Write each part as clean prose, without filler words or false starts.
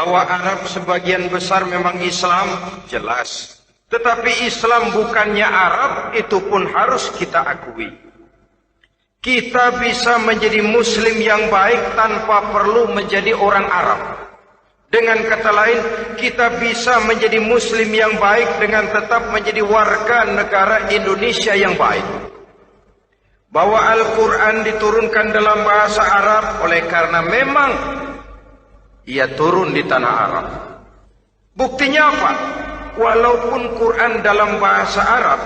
Bahwa Arab sebagian besar memang Islam, jelas. Tetapi Islam bukannya Arab, itu pun harus kita akui. Kita bisa menjadi Muslim yang baik tanpa perlu menjadi orang Arab. Dengan kata lain, kita bisa menjadi Muslim yang baik dengan tetap menjadi warga negara Indonesia yang baik. Bahwa Al-Quran diturunkan dalam bahasa Arab oleh karena memang ia turun di tanah Arab. Buktinya apa? Walaupun Quran dalam bahasa Arab,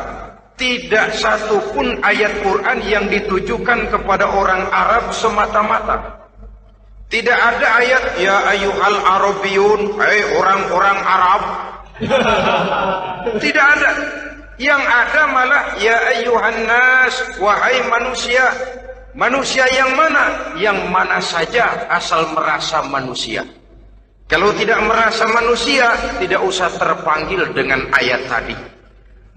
tidak satu pun ayat Quran yang ditujukan kepada orang Arab semata-mata. Tidak ada ayat ya ayyuhal arabiyun, hai orang-orang Arab. Tidak ada. Yang ada malah ya ayyuhan nas, wahai manusia. Manusia yang mana? Yang mana saja asal merasa manusia. Kalau tidak merasa manusia, tidak usah terpanggil dengan ayat tadi.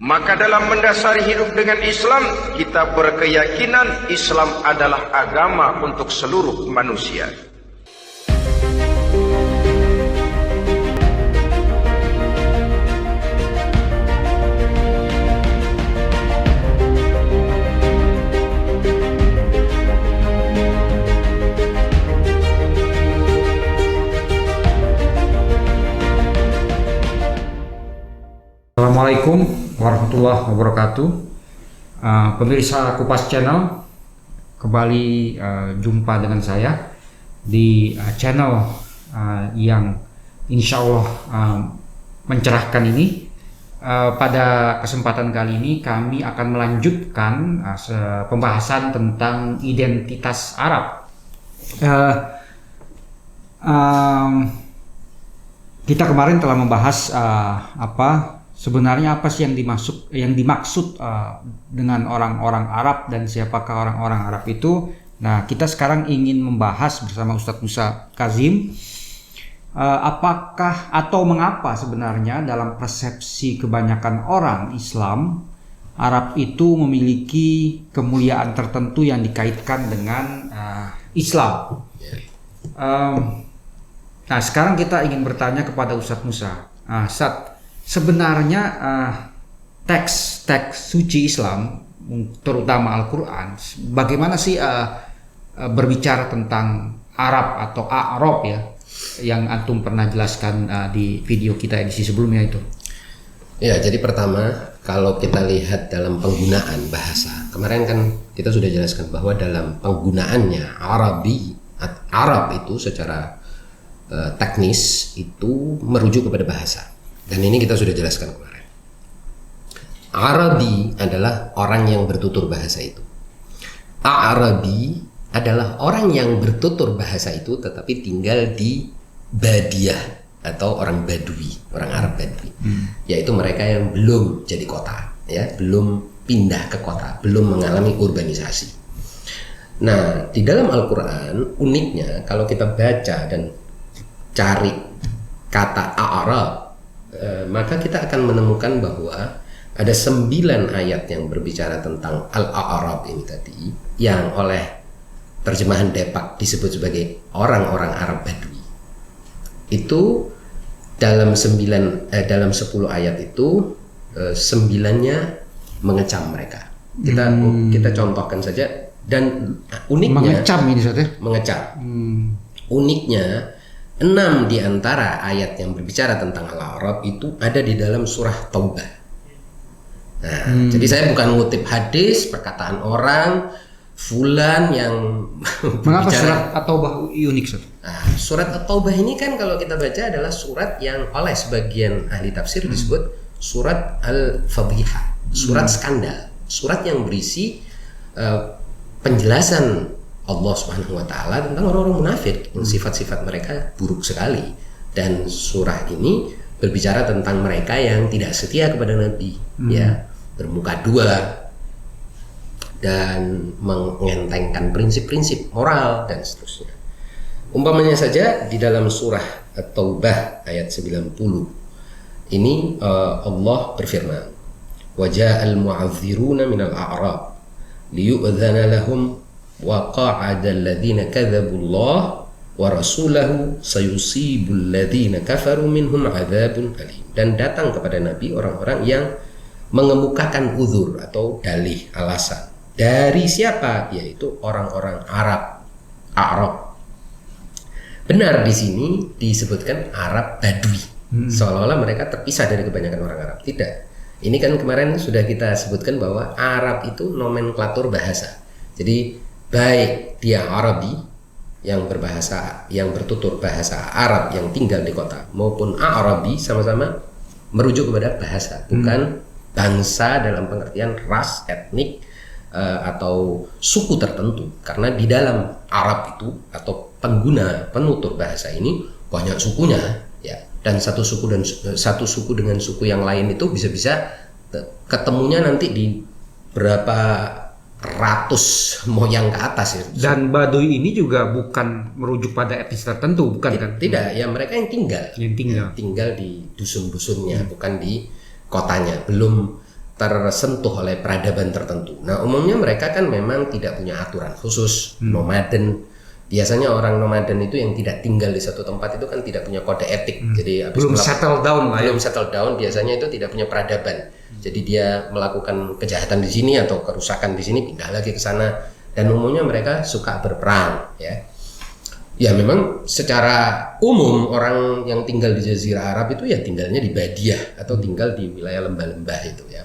Maka dalam mendasari hidup dengan Islam, kita berkeyakinan Islam adalah agama untuk seluruh manusia. Assalamualaikum warahmatullahi wabarakatuh. Pemirsa Kupas Channel, kembali jumpa dengan saya di channel yang insya Allah mencerahkan ini. Pada kesempatan kali ini kami akan melanjutkan pembahasan tentang identitas Arab. Kita kemarin telah membahas sebenarnya apa sih yang dimaksud dengan orang-orang Arab dan siapakah orang-orang Arab itu. Nah, kita sekarang ingin membahas bersama Ustadz Musa Kazim apakah atau mengapa sebenarnya dalam persepsi kebanyakan orang Islam, Arab itu memiliki kemuliaan tertentu yang dikaitkan dengan Islam. Nah, sekarang kita ingin bertanya kepada Ustadz Musa. Ustadz, sebenarnya teks suci Islam, terutama Al-Quran, bagaimana sih berbicara tentang Arab atau A'rab ya, yang antum pernah jelaskan di video kita edisi sebelumnya itu? Ya, jadi pertama kalau kita lihat dalam penggunaan bahasa, kemarin kan kita sudah jelaskan bahwa dalam penggunaannya Arab itu secara teknis itu merujuk kepada bahasa. Dan ini kita sudah jelaskan kemarin. Arabi adalah orang yang bertutur bahasa itu. A'rabi adalah orang yang bertutur bahasa itu tetapi tinggal di Badiah atau orang Badui, orang Arab Badui. Yaitu mereka yang belum jadi kota, ya, belum pindah ke kota, belum mengalami urbanisasi. Nah, di dalam Al-Quran uniknya kalau kita baca dan cari kata A'rab, maka kita akan menemukan bahwa ada 9 ayat yang berbicara tentang Al-A'rab ini tadi, yang oleh terjemahan Depak disebut sebagai orang-orang Arab Badui. Itu dalam 10 ayat itu 9-nya mengecam mereka. Kita contohkan saja, dan uniknya mengecam ini saja. Mengecam. Uniknya 6 di antara ayat yang berbicara tentang Al-A'rab itu ada di dalam surah Taubah. Nah, jadi saya bukan ngutip hadis, perkataan orang fulan yang Mengapa berbicara. surat At-Taubah unik, Ustaz? Nah, surat At-Taubah ini kan kalau kita baca adalah surat yang oleh sebagian ahli tafsir disebut surat Al-Fadhihah, surat skandal, surat yang berisi penjelasan Allah Subhanahu wa taala tentang orang-orang munafik yang sifat-sifat mereka buruk sekali, dan surah ini berbicara tentang mereka yang tidak setia kepada Nabi, ya, bermuka dua dan mengentengkan prinsip-prinsip moral dan seterusnya. Umpamanya saja di dalam surah At-Taubah ayat 90 ini Allah berfirman, wa ja'al mu'adhdhiruna minal a'rab liyu'dhana lahum wa qa'ada alladhina kadzabu Allah wa rasulahu sayusibul ladzina kafaru minhum adzabun alim. Dan datang kepada Nabi orang-orang yang mengemukakan uzur atau dalih alasan. Dari siapa? Yaitu orang-orang Arab. Benar, di sini disebutkan Arab Badui. Seolah-olah mereka terpisah dari kebanyakan orang Arab. Tidak. Ini kan kemarin sudah kita sebutkan bahwa Arab itu nomenklatur bahasa. Jadi baik dia Arabi yang bertutur bahasa Arab yang tinggal di kota, maupun Arabi sama-sama merujuk kepada bahasa, bukan bangsa dalam pengertian ras, etnik atau suku tertentu. Karena di dalam Arab itu atau penutur bahasa ini banyak sukunya, ya. Dan satu suku dengan suku yang lain itu bisa-bisa ketemunya nanti di berapa ratus moyang ke atas ya. Dan Baduy ini juga bukan merujuk pada etnis tertentu, bukan kan? Tidak, ya mereka yang tinggal di dusun-dusunnya, bukan di kotanya, belum tersentuh oleh peradaban tertentu. Nah, umumnya mereka kan memang tidak punya aturan khusus, nomaden. Biasanya orang nomaden itu yang tidak tinggal di satu tempat itu kan tidak punya kode etik. Jadi belum settle down lah ya. Belum settle down, biasanya itu tidak punya peradaban. Jadi dia melakukan kejahatan di sini atau kerusakan di sini, pindah lagi ke sana. Dan umumnya mereka suka berperang, ya. Ya memang secara umum orang yang tinggal di Jazirah Arab itu ya tinggalnya di Badiah atau tinggal di wilayah lembah-lembah itu, ya.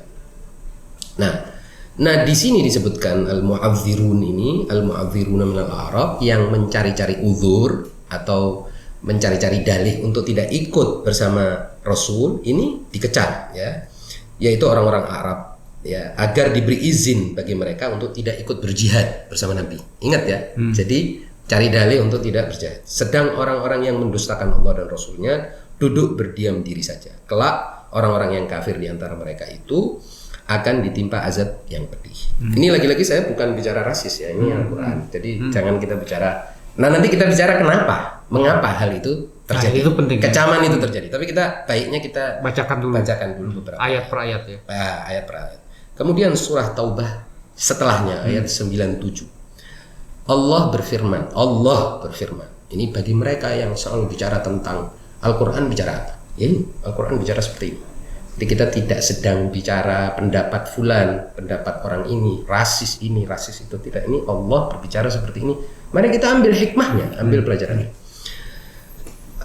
Nah di sini disebutkan al-mu'adzirun ini, al-mu'adziruna minal Arab, yang mencari-cari uzur atau mencari-cari dalih untuk tidak ikut bersama Rasul, ini dikecam, ya. Yaitu orang-orang Arab, ya, agar diberi izin bagi mereka untuk tidak ikut berjihad bersama Nabi. Ingat ya, jadi cari dalih untuk tidak berjihad. Sedang orang-orang yang mendustakan Allah dan Rasulnya duduk berdiam diri saja. Kelak orang-orang yang kafir di antara mereka itu akan ditimpa azab yang pedih. Ini lagi-lagi saya bukan bicara rasis ya, ini Al-Quran. Jadi jangan kita bicara. Nah nanti kita bicara mengapa hal itu terjadi. Itu penting. Kecaman itu terjadi. Tapi baiknya kita bacakan dulu beberapa ayat per ayat ya. Ayat per ayat. Kemudian surah Taubah setelahnya ayat 97. Allah berfirman. Ini bagi mereka yang selalu bicara tentang Al-Quran bicara apa? Ini Al-Quran bicara seperti ini. Jadi kita tidak sedang bicara pendapat fulan, pendapat orang ini, rasis itu, tidak. Ini Allah berbicara seperti ini. Mari kita ambil hikmahnya, ambil pelajarannya.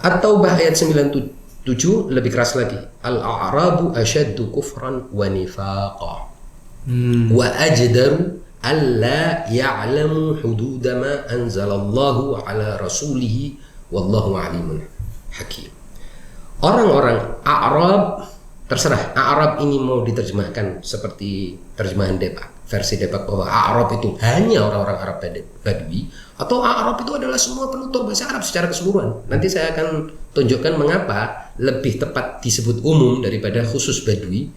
At-Taubah ayat 97 lebih keras lagi. Al-a'rabu asyaddu kufran wa nifaqa wa ajdaru alla ya'lamu hududa ma anzalallahu ala rasulihi wallahu alimun hakim. Orang-orang Arab, terserah Arab ini mau diterjemahkan seperti terjemahan Depak, versi Depak, bahwa Arab itu hanya orang-orang Arab Badui, atau Arab itu adalah semua penutur bahasa Arab secara keseluruhan. Nanti saya akan tunjukkan mengapa lebih tepat disebut umum daripada khusus Badui.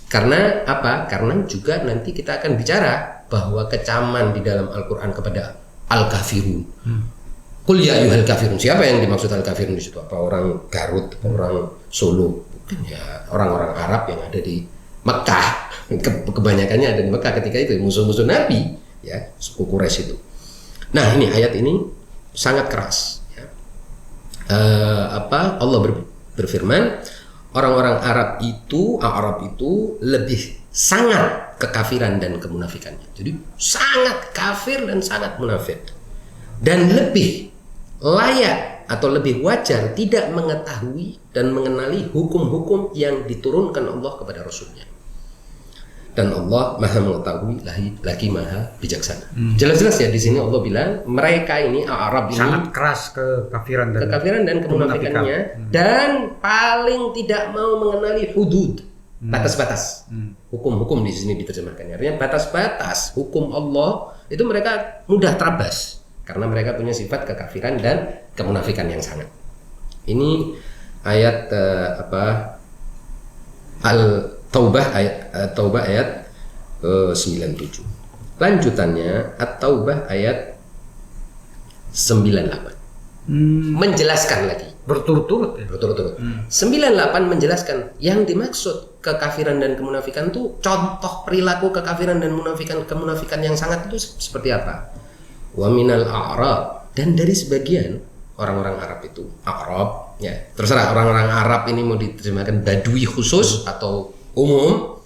Karena apa? Karena juga nanti kita akan bicara bahwa kecaman di dalam Al-Quran kepada Al-Kafirun. Qul ya ayyuhal kafirun. Siapa yang dimaksud Al-Kafirun di situ? Apa orang Garut, apa orang Solo? Ya, orang-orang Arab yang ada di Mekah. Kebanyakannya ada di Mekah ketika itu, musuh-musuh Nabi, ya, suku Quraisy itu. Nah, ini ayat ini sangat keras, ya. Allah berfirman, orang-orang Arab itu lebih sangat kekafiran dan kemunafikannya. Jadi sangat kafir dan sangat munafik. Dan lebih layak atau lebih wajar tidak mengetahui dan mengenali hukum-hukum yang diturunkan Allah kepada Rasulnya. Dan Allah Maha mengetahui lagi Maha bijaksana. Jelas-jelas ya di sini Allah bilang mereka ini Arab ini sangat keras kekafiran dan kemunafikannya, dan paling tidak mau mengenali hudud, batas-batas. Hukum-hukum di sini diterjemahkannya. Artinya batas-batas hukum Allah itu mereka mudah terabas. Karena mereka punya sifat kekafiran dan kemunafikan yang sangat. Ini ayat Al-Taubah ayat 97. Lanjutannya At-Taubah ayat 98. Menjelaskan lagi. Berturut-turut ya? Berturut-turut. 98 menjelaskan yang dimaksud kekafiran dan kemunafikan itu, contoh perilaku kekafiran dan kemunafikan yang sangat itu seperti apa? Wa minal a'rab Dan dari sebagian orang-orang Arab itu, Arab, ya terserah orang-orang Arab ini mau diterjemahkan Badui khusus atau umum,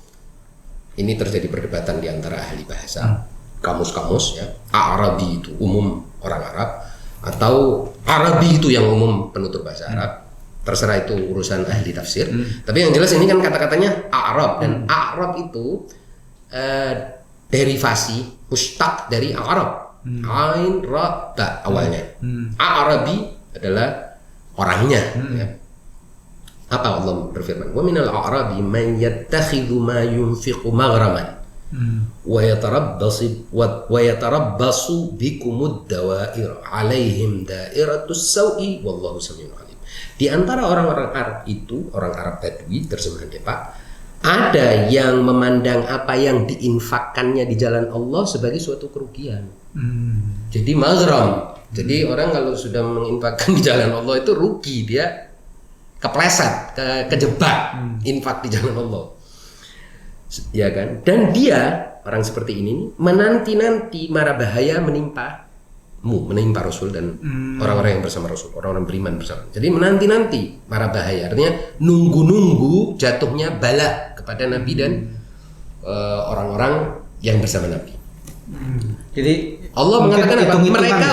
ini terjadi perdebatan di antara ahli bahasa, kamus-kamus ya. Arabi itu umum orang Arab atau Arabi itu yang umum penutur bahasa Arab. Terserah itu urusan ahli tafsir. Tapi yang jelas ini kan kata-katanya Arab, dan Arab itu derivasi mustaq dari Arab. Ain ra ta awalnya. Arabi adalah orangnya. Ya. Apa Allah berfirman? Wa minal a'rabi man yattakhidhu ma yunfiqu maghraman wa yatarabbasu bikumud dawair alaihim dairatus sau'i wallahu samiun alim. Di antara orang-orang Arab itu, orang Arab Badui terjemahannya Pak, ada yang memandang apa yang diinfakkannya di jalan Allah sebagai suatu kerugian. Jadi maghram. Jadi orang kalau sudah menginfakkan di jalan Allah itu rugi, dia kepleset, kejebak infak di jalan Allah. Ya kan? Dan dia orang seperti ini menanti-nanti mara bahaya menimpa Rasul dan orang-orang yang bersama Rasul, orang-orang beriman bersama. Jadi menanti-nanti mara bahaya, artinya nunggu-nunggu jatuhnya bala kepada Nabi dan orang-orang yang bersama Nabi. Jadi Allah mengatakan apa? Mereka,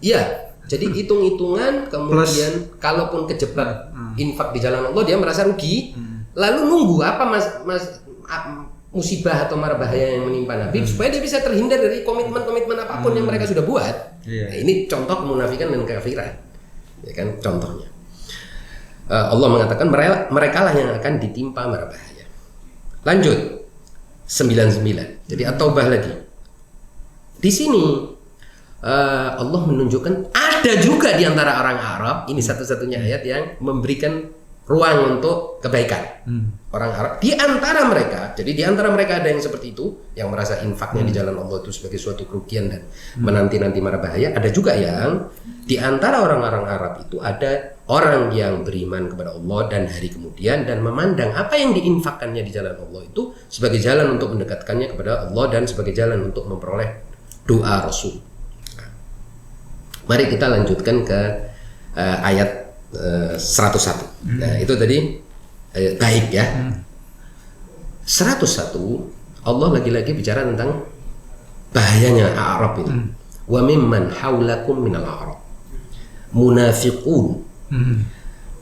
ya? jadi hitung-hitungan, kemudian kalaupun kejebak infak di jalan Allah dia merasa rugi, lalu nunggu apa musibah atau mara bahaya yang menimpa Nabi supaya dia bisa terhindar dari komitmen-komitmen apapun yang mereka sudah buat. Nah, ini contoh kemunafikan dan kekafiran, ya kan contohnya. Allah mengatakan mereka lah yang akan ditimpa mara bahaya. Lanjut 99. Jadi at-taubah lagi. Di sini Allah menunjukkan ada juga di antara orang Arab, ini satu-satunya ayat yang memberikan ruang untuk kebaikan. Orang Arab di antara mereka, jadi di antara mereka ada yang seperti itu, yang merasa infaknya di jalan Allah itu sebagai suatu kerugian dan menanti-nanti mara bahaya. Ada juga yang di antara orang-orang Arab itu ada orang yang beriman kepada Allah dan hari kemudian dan memandang apa yang diinfakkannya di jalan Allah itu sebagai jalan untuk mendekatkannya kepada Allah dan sebagai jalan untuk memperoleh doa Rasul. Mari kita lanjutkan ke ayat 101. Nah, itu tadi baik ya. 101 Allah lagi-lagi bicara tentang bahayanya Arab itu. Wa mimman haulakum minal Arab munafiqun.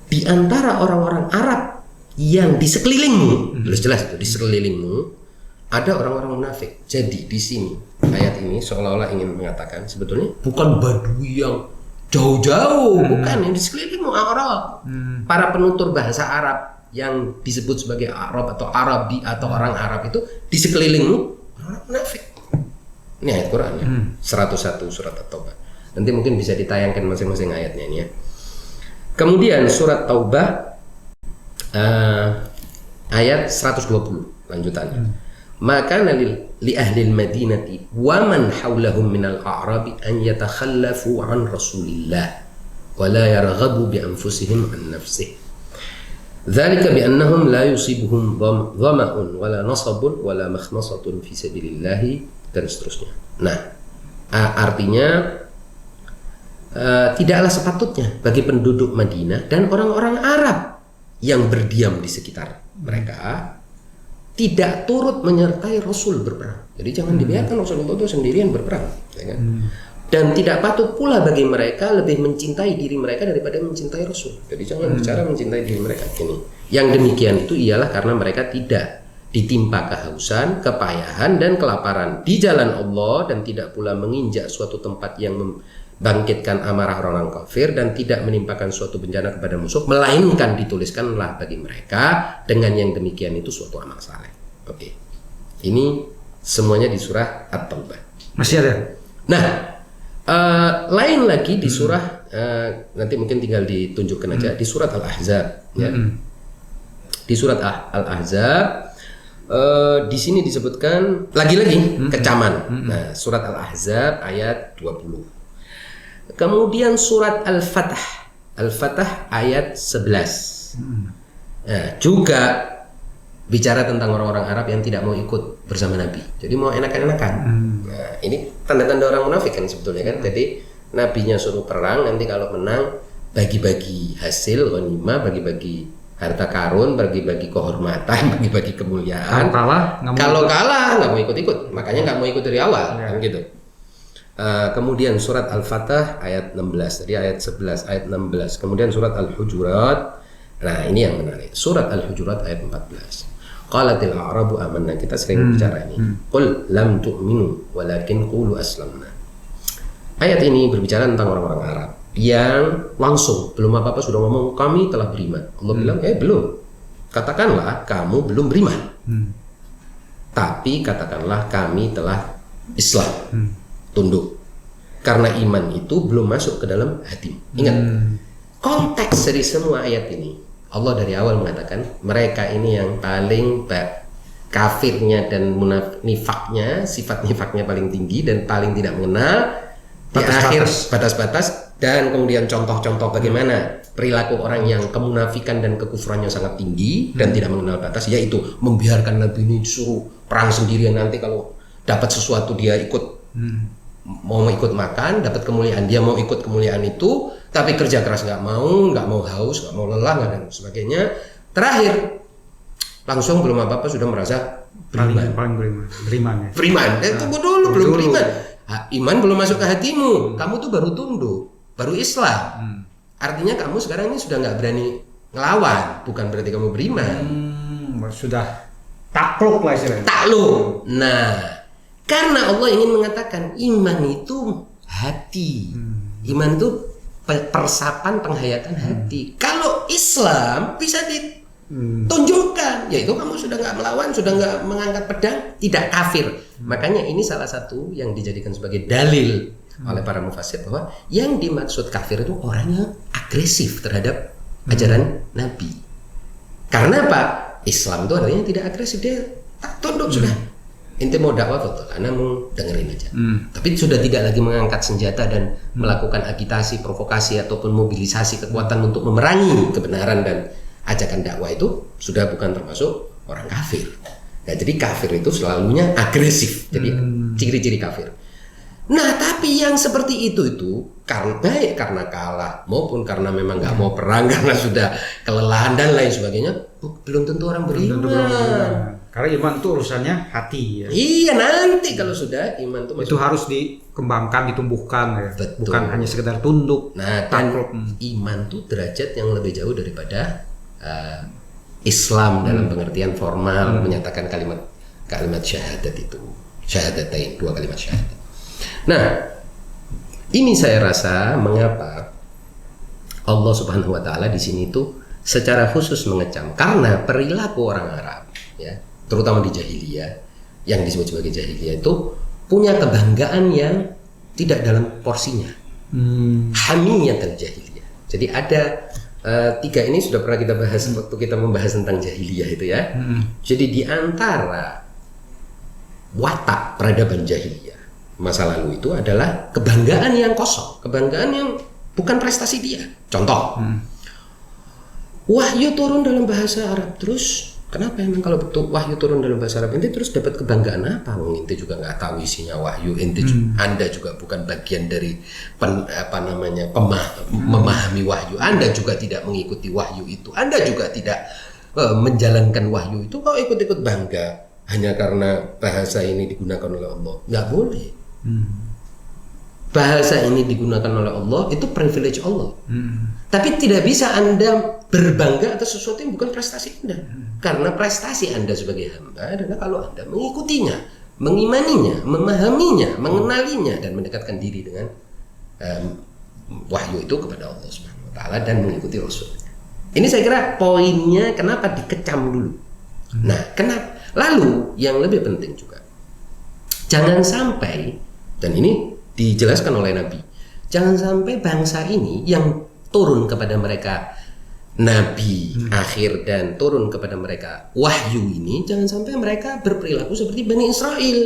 Di antara orang-orang Arab yang di sekelilingmu, jelas itu di sekelilingmu ada orang-orang munafik. Jadi di sini ayat ini seolah-olah ingin mengatakan sebetulnya bukan Badui yang jauh-jauh, bukan, yang di sekelilingmu Arab. Para penutur bahasa Arab yang disebut sebagai Arab atau Arabi atau orang Arab itu di sekelilingmu orang munafik. Ini ayat Quran ya. 101 surat At-Taubah. Nanti mungkin bisa ditayangkan masing-masing ayatnya ini ya. Kemudian surat Taubah ayat 120 lanjutannya. Maka li ahli al-Madinati wa man hawlahum minal a'rabi an yatakhallafu an Rasulillah wa la yarghabu bi anfusihim an nafsihi. Dzalika bi annahum la yusibuhum dhama'un wa la nasabun wa la makhmasatun fi sabilillah dan seterusnya. Nah, artinya tidaklah sepatutnya bagi penduduk Madinah dan orang-orang Arab yang berdiam di sekitar mereka tidak turut menyertai Rasul berperang. Jadi jangan dibiarkan Rasulullah itu sendirian berperang, ya kan? Dan tidak patut pula bagi mereka lebih mencintai diri mereka daripada mencintai Rasul. Jadi jangan bicara mencintai diri mereka. Ini yang demikian itu ialah karena mereka tidak ditimpa kehausan, kepayahan dan kelaparan di jalan Allah dan tidak pula menginjak suatu tempat yang membangkitkan amarah orang kafir dan tidak menimpakan suatu bencana kepada musuh, melainkan dituliskanlah bagi mereka dengan yang demikian itu suatu amal saleh. Oke. Ini semuanya di surah At-Taubah. Masih ada. Nah, lain lagi di surah nanti mungkin tinggal ditunjukkan aja di surat Al-Ahzab ya. Di surat Al-Ahzab di sini disebutkan lagi-lagi kecaman. Nah, surat Al-Ahzab ayat 20. Kemudian surat Al-Fatah ayat 11. Nah, juga bicara tentang orang-orang Arab yang tidak mau ikut bersama Nabi. Jadi mau enakan-enakan. Nah, ini tanda-tanda orang munafik kan sebetulnya kan. Jadi nabinya suruh perang, nanti kalau menang bagi-bagi hasil ghanimah, bagi-bagi harta karun, bagi-bagi kehormatan, bagi-bagi kemuliaan. Kalau kalah nggak mau ikut-ikut, makanya nggak mau ikut dari awal, kan gitu. Kemudian surat Al-Fatah ayat 16, tadi ayat 11, ayat 16. Kemudian surat Al-Hujurat. Nah, ini yang menarik. Surat Al-Hujurat ayat 14. Qalatil a'rabu amanna, kita sering bicara ini. Qul lam tu'minu walakin qulu aslamna. Ayat ini berbicara tentang orang-orang Arab yang langsung belum apa-apa sudah ngomong kami telah beriman. Allah bilang belum. Katakanlah kamu belum beriman. Tapi katakanlah kami telah Islam. Tunduk. Karena iman itu belum masuk ke dalam hati. Ingat, konteks dari semua ayat ini, Allah dari awal mengatakan mereka ini yang paling kafirnya dan nifaknya, sifat nifaknya paling tinggi dan paling tidak mengenal. Di akhir batas-batas dan kemudian contoh-contoh bagaimana perilaku orang yang kemunafikan dan kekufurannya sangat tinggi dan tidak mengenal batas, yaitu membiarkan Nabi ini disuruh perang sendirian, nanti kalau dapat sesuatu dia ikut, mau ikut makan, dapat kemuliaan dia mau ikut kemuliaan itu, tapi kerja keras nggak mau haus, nggak mau lelah dan sebagainya. Terakhir langsung belum apa-apa sudah merasa beriman. Beriman. Tunggu dulu, belum beriman. Iman belum masuk ke hatimu, kamu tuh baru tunduk, baru Islam. Artinya kamu sekarang ini sudah nggak berani ngelawan, bukan berarti kamu beriman. Sudah takluk lah istilahnya. Takluk. Nah, karena Allah ingin mengatakan iman itu hati. Iman itu persapan penghayatan hati. Kalau Islam bisa ditunjukkan, yaitu kamu sudah nggak melawan, sudah nggak mengangkat pedang, tidak kafir. Makanya ini salah satu yang dijadikan sebagai dalil oleh para mufassir bahwa yang dimaksud kafir itu orang yang agresif terhadap ajaran Nabi. Karena apa? Islam itu artinya tidak agresif, dia tak tunduk sudah. Ente mau dakwah betul, karena mau dengerin aja. Tapi sudah tidak lagi mengangkat senjata dan melakukan agitasi, provokasi ataupun mobilisasi kekuatan untuk memerangi kebenaran dan ajakan dakwah, itu sudah bukan termasuk orang kafir. Nah, jadi kafir itu selalunya agresif. Jadi ciri-ciri kafir. Nah, tapi yang seperti itu baik karena kalah maupun karena memang nggak mau perang karena sudah kelelahan dan lain sebagainya, belum tentu orang beriman. Karena iman itu urusannya hati ya. Iya, nanti kalau sudah iman itu harus dikembangkan, ditumbuhkan ya. Betul. Bukan hanya sekedar tunduk. Nah, dan iman itu derajat yang lebih jauh daripada Islam dalam pengertian formal menyatakan kalimat syahadat itu. Syahadatain, 2 kalimat syahadat. Nah, ini saya rasa mengapa Allah Subhanahu wa taala di sini tuh secara khusus mengecam karena perilaku orang Arab ya, terutama di jahiliyah, yang disebut sebagai jahiliyah itu punya kebanggaan yang tidak dalam porsinya. Hamiyatul jahiliyah. Jadi ada 3 ini sudah pernah kita bahas waktu kita membahas tentang jahiliyah itu ya. Jadi di antara watak peradaban jahiliyah masa lalu itu adalah kebanggaan yang kosong, kebanggaan yang bukan prestasi dia. Contoh, wahyu turun dalam bahasa Arab terus. Kenapa emang kalau betul wahyu turun dalam bahasa Arab, ente terus dapat kebanggaan apa? Ente juga nggak tahu isinya wahyu, Anda juga bukan bagian dari memahami wahyu. Anda juga tidak mengikuti wahyu itu. Anda juga tidak menjalankan wahyu itu. Kau ikut-ikut bangga hanya karena bahasa ini digunakan oleh Allah. Nggak boleh. Bahasa ini digunakan oleh Allah itu privilege Allah. Tapi tidak bisa Anda berbangga atas sesuatu yang bukan prestasi Anda. Karena prestasi Anda sebagai hamba adalah kalau Anda mengikutinya, mengimaninya, memahaminya, mengenalinya dan mendekatkan diri dengan wahyu itu kepada Allah Subhanahu wa taala dan mengikuti Rasul. Ini saya kira poinnya kenapa dikecam dulu. Nah, kenapa? Lalu yang lebih penting juga, jangan sampai, dan ini dijelaskan oleh Nabi, jangan sampai bangsa ini yang turun kepada mereka Nabi akhir dan turun kepada mereka wahyu ini, jangan sampai mereka berperilaku seperti Bani Israel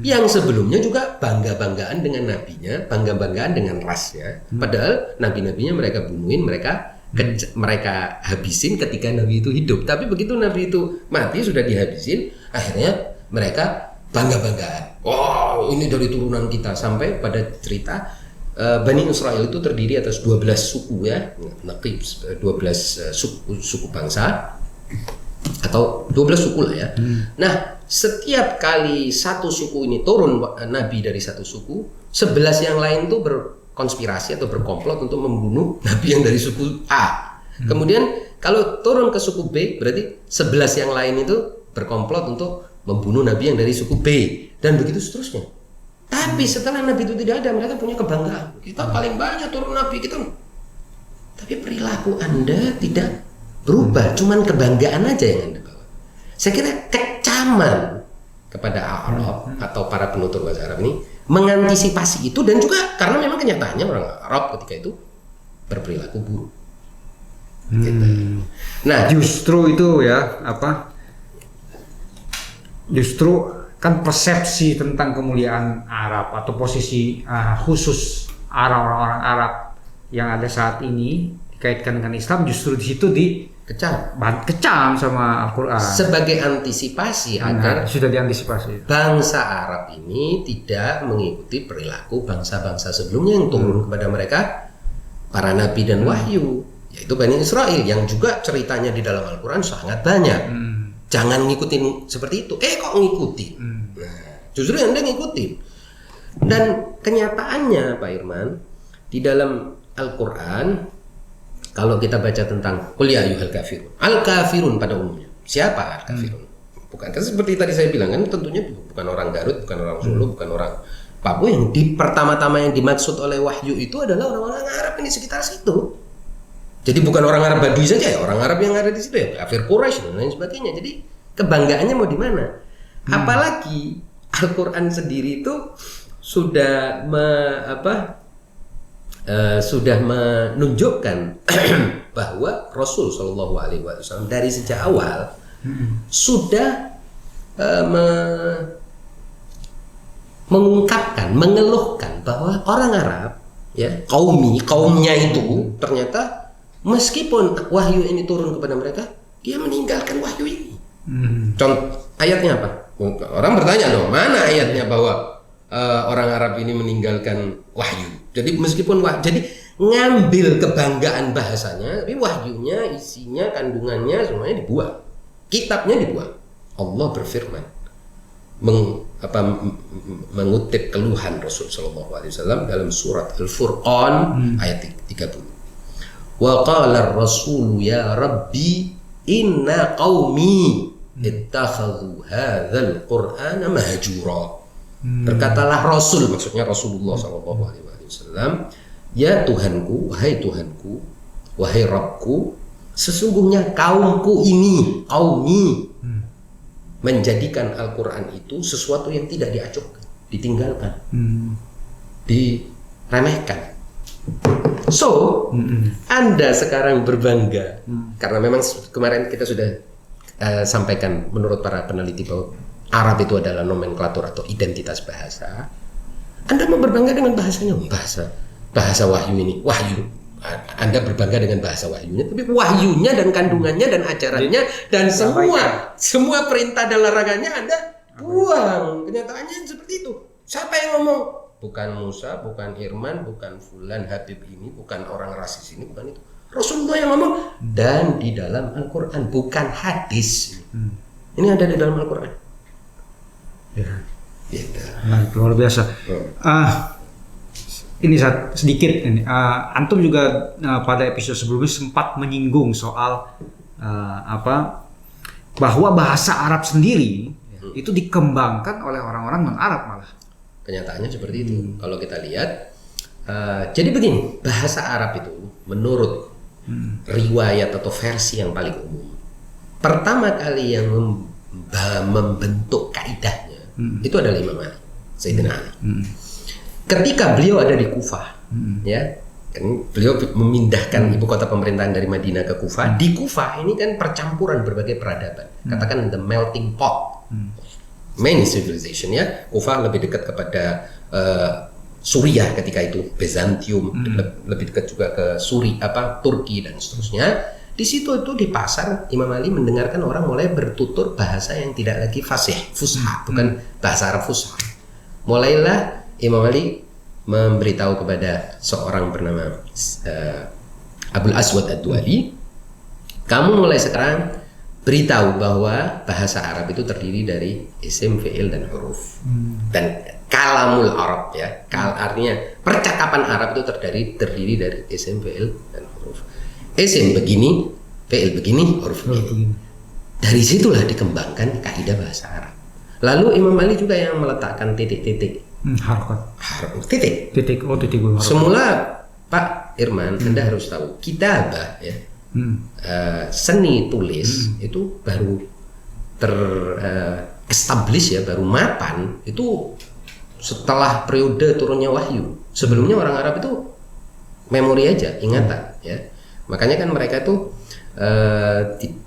yang sebelumnya juga bangga-banggaan dengan nabinya, bangga-banggaan dengan rasnya, padahal nabi-nabinya mereka bunuhin, mereka habisin ketika Nabi itu hidup. Tapi begitu Nabi itu mati, sudah dihabisin, akhirnya mereka bangga-banggaan. Oh, ini dari turunan kita, sampai pada cerita Bani Israel itu terdiri atas 12 suku ya, Naqib, 12 suku bangsa atau 12 suku lah ya. Nah, setiap kali satu suku ini turun nabi dari satu suku, 11 yang lain tuh berkonspirasi atau berkomplot untuk membunuh nabi yang dari suku A. Kemudian kalau turun ke suku B, berarti 11 yang lain itu berkomplot untuk membunuh nabi yang dari suku B, dan begitu seterusnya. Tapi setelah nabi itu tidak ada, mereka punya kebanggaan. Kita paling banyak turun nabi kita. Tapi perilaku Anda tidak berubah, cuman kebanggaan aja yang Anda bawa. Saya kira kecaman kepada Arab atau para penutur bahasa Arab ini mengantisipasi itu, dan juga karena memang kenyataannya orang Arab ketika itu berperilaku buruk. Gitu. Nah, Justru itu ya justru kan persepsi tentang kemuliaan Arab atau posisi khusus orang-orang Arab yang ada saat ini dikaitkan dengan Islam, justru di situ kecam sama Al-Quran. Sebagai antisipasi agar sudah diantisipasi bangsa Arab ini tidak mengikuti perilaku bangsa-bangsa sebelumnya yang turun kepada mereka para nabi dan wahyu, yaitu Bani Israel, yang juga ceritanya di dalam Al-Quran sangat banyak. Jangan ngikutin seperti itu. Kok ngikutin? Nah, justru Anda ngikutin. Dan kenyataannya Pak Irman, di dalam Al-Quran, kalau kita baca tentang qul ya ayyuhal kafirun, al-kafirun pada umumnya. Siapa al-kafirun? Bukan, kan seperti tadi saya bilang kan, tentunya bukan orang Garut, bukan orang Solo, bukan orang Papua. Yang pertama-tama yang dimaksud oleh wahyu itu adalah orang-orang Arab ini sekitar situ. Jadi bukan orang Arab Badui saja ya, orang Arab yang ada di situ ya, kafir Quraisy dan lain sebagainya. Jadi kebanggaannya mau di mana? Apalagi Al-Quran sendiri itu sudah sudah menunjukkan bahwa Rasul Shallallahu Alaihi Wasallam dari sejak awal sudah mengungkapkan, mengeluhkan bahwa orang Arab ya, kaumnya itu ternyata meskipun wahyu ini turun kepada mereka, dia meninggalkan wahyu ini. Contoh ayatnya apa? Orang bertanya dong, mana ayatnya bahwa orang Arab ini meninggalkan wahyu? Jadi meskipun jadi ngambil kebanggaan bahasanya, tapi wahyunya, isinya, kandungannya semuanya dibuang. Kitabnya dibuang. Allah berfirman mengutip keluhan Rasul Shallallahu Alaihi Wasallam dalam surat Al-Furqan ayat 30. Wa qala ar-rasul ya rabbi inna qaumi ittakhadhu hadzal qur'ana mahjura. Berkatalah Rasul, maksudnya Rasulullah sallallahu alaihi wasallam, ya Tuhanku, wahai Rabbku, sesungguhnya kaumku ini, qaumi, menjadikan Al-Qur'an itu sesuatu yang tidak diacuhkan, ditinggalkan, diremehkan. So, Anda sekarang berbangga karena memang kemarin kita sudah sampaikan menurut para peneliti bahwa Arab itu adalah nomenklatur atau identitas bahasa. Anda mau berbangga dengan bahasanya, bahasa wahyu ini, wahyu. Anda berbangga dengan bahasa wahyunya, tapi wahyunya dan kandungannya dan ajarannya dan semua perintah dan larangannya Anda buang. Kenyataannya seperti itu. Siapa yang ngomong? Bukan Musa, bukan Irman, bukan Fulan Habib ini, bukan orang rasis ini, bukan itu. Rasulullah yang ngomong, dan di dalam Al-Quran, bukan hadis. Ini ada di dalam Al-Quran. Ya. Nah, luar biasa. Ini sedikit ini. Antum juga pada episode sebelumnya sempat menyinggung soal bahwa bahasa Arab sendiri itu dikembangkan oleh orang-orang non-Arab malah. Kenyataannya seperti itu. Kalau kita lihat, jadi begini, bahasa Arab itu menurut riwayat atau versi yang paling umum, pertama kali yang membentuk kaidahnya itu adalah Imam Ali, Sayyidina Ali. Ketika beliau ada di Kufah, ya, kan beliau memindahkan ibu kota pemerintahan dari Madinah ke Kufah. Di Kufah ini kan percampuran berbagai peradaban, katakan the melting pot. Many civilization ya. Kufah lebih dekat kepada Suriah ketika itu, Byzantium, lebih dekat juga ke Turki dan seterusnya. Di situ itu di pasar Imam Ali mendengarkan orang mulai bertutur bahasa yang tidak lagi fasih, fusha, bukan bahasa Arab fusha. Mulailah Imam Ali memberitahu kepada seorang bernama Abul Aswad Ad-Duali, kamu mulai sekarang beritahu bahwa bahasa Arab itu terdiri dari isim, fi'il, dan huruf. Dan kalamul Arab ya, artinya percakapan Arab itu terdiri dari isim, fi'il, dan huruf. Isim begini, fi'il begini, huruf begini. Dari situlah dikembangkan kaidah bahasa Arab. Lalu Imam Ali juga yang meletakkan titik-titik. Harokat. Titik. Titik harokat. Semula Pak Irman, Anda harus tahu kitabah ya. Seni tulis itu baru establish ya, baru mapan itu setelah periode turunnya wahyu. Sebelumnya orang Arab itu memori aja, ingatan ya. Makanya kan mereka itu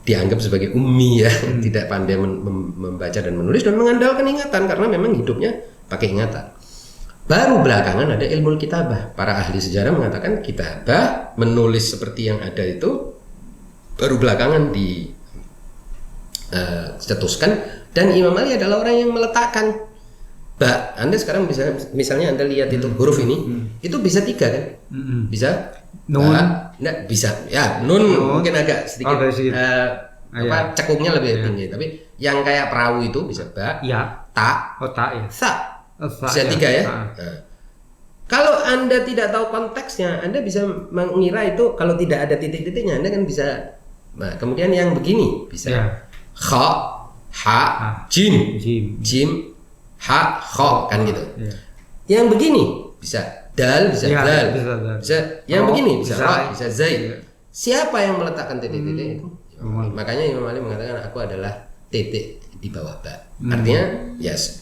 dianggap sebagai ummi ya, tidak pandai membaca dan menulis dan mengandalkan ingatan karena memang hidupnya pakai ingatan. Baru belakangan ada ilmu kitabah. Para ahli sejarah mengatakan kitabah, menulis seperti yang ada itu baru belakangan dicetuskan, dan Imam Ali adalah orang yang meletakkan. Anda sekarang bisa, misalnya Anda lihat itu huruf ini, itu bisa 3 kan? Bisa Nun, enggak bisa ya, nun mungkin agak sedikit cekungnya lebih tinggi, tapi yang kayak perahu itu bisa ba, ya, ta, ya, sa, bisa 3 ya. Nah, kalau Anda tidak tahu konteksnya, Anda bisa mengira itu kalau tidak ada titik-titiknya, Anda kan bisa. Nah, kemudian yang begini bisa kha, ha, jim, ha, kha kan gitu. Yang begini bisa dal, bisa dal, bisa yang begini bisa ra, bisa zai. Siapa yang meletakkan titik-titik itu? Makanya Imam Ali mengatakan aku adalah titik di bawah ba. Artinya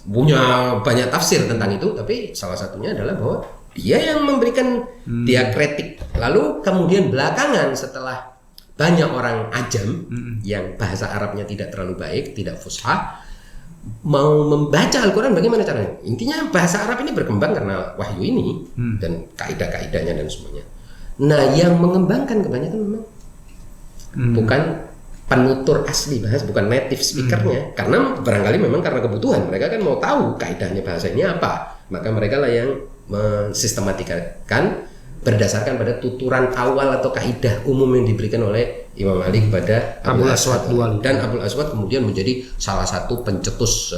punya banyak tafsir tentang itu, tapi salah satunya adalah bahwa dia yang memberikan diakritik. Lalu kemudian belakangan setelah banyak orang ajam yang bahasa Arabnya tidak terlalu baik, tidak fushah, mau membaca Al-Quran bagaimana caranya? Intinya bahasa Arab ini berkembang karena wahyu ini dan kaidah-kaidahnya dan semuanya. Nah, yang mengembangkan kebanyakan memang bukan penutur asli bahasa, bukan native speakernya, karena barangkali memang karena kebutuhan mereka kan mau tahu kaidahnya bahasa ini apa, maka mereka lah yang mensistematikan berdasarkan pada tuturan awal atau kaidah umum yang diberikan oleh Imam Ali kepada Abul Aswad Duali. Dan Abul Aswad kemudian menjadi salah satu pencetus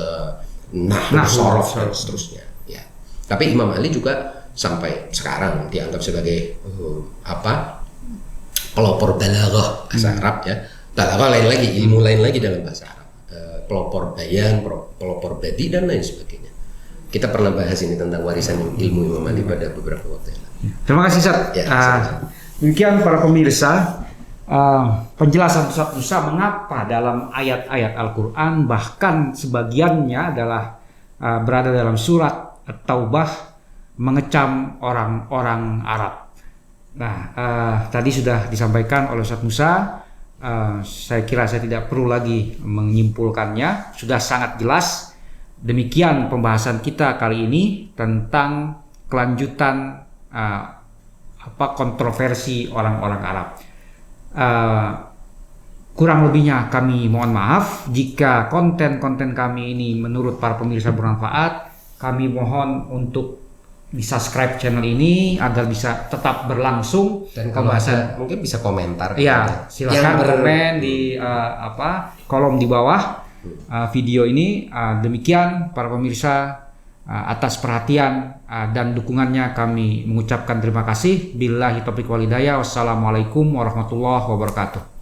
nahwu, shorof dan seterusnya. Ya. Tapi Imam Ali juga sampai sekarang dianggap sebagai pelopor balaghah bahasa Arab ya. Balaghah lain lagi, ilmu lain lagi dalam bahasa Arab. Pelopor bayan, pelopor badi dan lain sebagainya. Kita pernah bahas ini tentang warisan ilmu Imam Ali pada beberapa waktu yang lalu. Terima kasih Ustaz. Demikian para pemirsa, penjelasan Ustaz Musa mengapa dalam ayat-ayat Al-Quran bahkan sebagiannya adalah berada dalam surat At-Taubah mengecam orang-orang Arab. Nah, tadi sudah disampaikan oleh Ustaz Musa. Saya kira saya tidak perlu lagi menyimpulkannya, sudah sangat jelas. Demikian pembahasan kita kali ini tentang kelanjutan kontroversi orang-orang Arab. Kurang lebihnya kami mohon maaf jika konten-konten kami ini menurut para pemirsa bermanfaat. Kami mohon untuk di-subscribe channel ini agar bisa tetap berlangsung. Dan kalau ada mungkin bisa komentar. Iya, silakan komen di kolom di bawah video ini. Demikian para pemirsa, atas perhatian dan dukungannya kami mengucapkan terima kasih. Billahi taufiq wal hidayah. Wassalamualaikum warahmatullahi wabarakatuh.